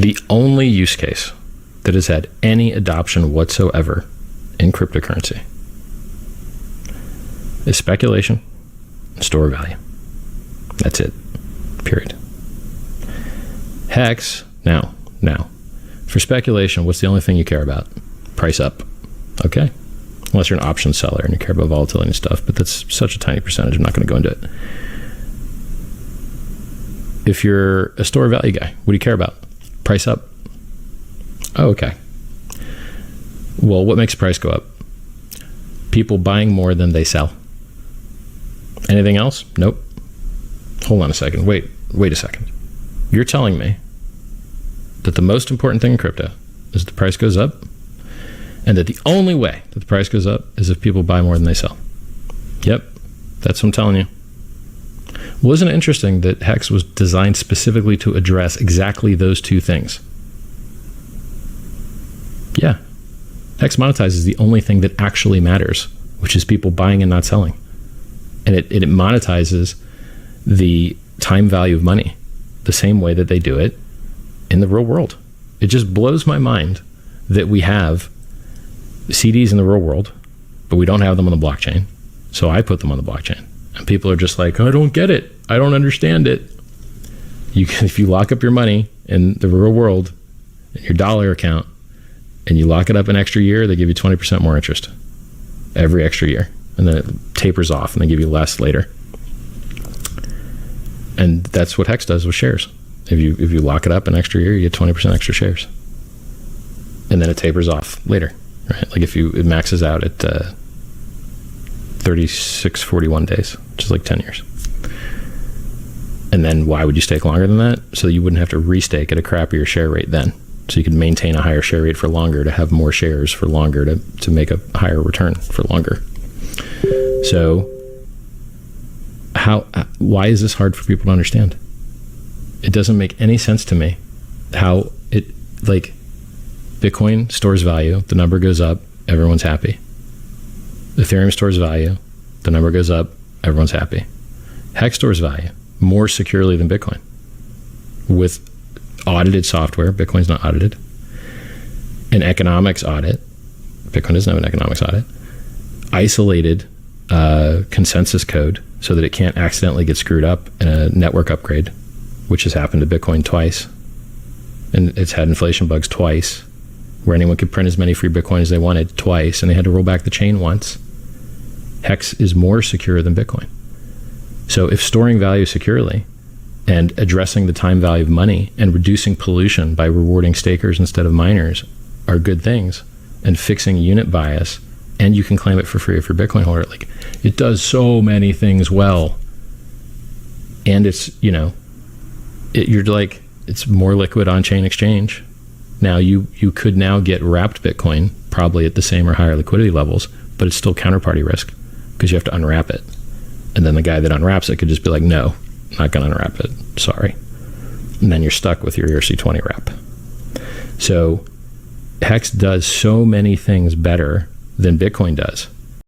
The only use case that has had any adoption whatsoever in cryptocurrency is speculation, store value. That's it. Period. HEX, now, for speculation, what's the only thing you care about? Price up. Okay? Unless you're an option seller and you care about volatility and stuff, but that's such a tiny percentage, I'm not going to go into it. If you're a store value guy, what do you care about? Price up. Oh, okay. Well, what makes the price go up? People buying more than they sell. Anything else? Nope. Hold on a second. Wait a second. You're telling me that the most important thing in crypto is that the price goes up, and that the only way that the price goes up is if people buy more than they sell. Yep, that's what I'm telling you. Well, isn't it interesting that HEX was designed specifically to address exactly those two things? Yeah. HEX monetizes the only thing that actually matters, which is people buying and not selling. And it monetizes the time value of money the same way that they do it in the real world. It just blows my mind that we have CDs in the real world, but we don't have them on the blockchain. So I put them on the blockchain. And people are just like, I don't get it. I don't understand it. If you lock up your money in the real world, in your dollar account, and you lock it up an extra year, they give you 20% more interest every extra year. And then it tapers off and they give you less later. And that's what HEX does with shares. If you lock it up an extra year, you get 20% extra shares. And then it tapers off later, right? Like it maxes out at 3641 days, which is like 10 years. And then why would you stake longer than that? So that you wouldn't have to restake at a crappier share rate then. So you could maintain a higher share rate for longer, to have more shares for longer, to make a higher return for longer. So why is this hard for people to understand? It doesn't make any sense to me how like Bitcoin stores value, the number goes up, everyone's happy. Ethereum stores value, the number goes up, everyone's happy. HEX stores value more securely than Bitcoin with audited software. Bitcoin's not audited. An economics audit. Bitcoin doesn't have an economics audit. Isolated consensus code so that it can't accidentally get screwed up in a network upgrade, which has happened to Bitcoin twice. And it's had inflation bugs twice, where anyone could print as many free Bitcoin as they wanted twice, and they had to roll back the chain once. HEX is more secure than Bitcoin. So if storing value securely and addressing the time value of money and reducing pollution by rewarding stakers instead of miners are good things, and fixing unit bias, and you can claim it for free if you're a Bitcoin holder, like, it does so many things well. And it's, you're like, it's more liquid on-chain exchange. Now you could now get wrapped Bitcoin probably at the same or higher liquidity levels, but it's still counterparty risk because you have to unwrap it. And then the guy that unwraps it could just be like, no, I'm not going to unwrap it. Sorry. And then you're stuck with your ERC20 wrap. So HEX does so many things better than Bitcoin does.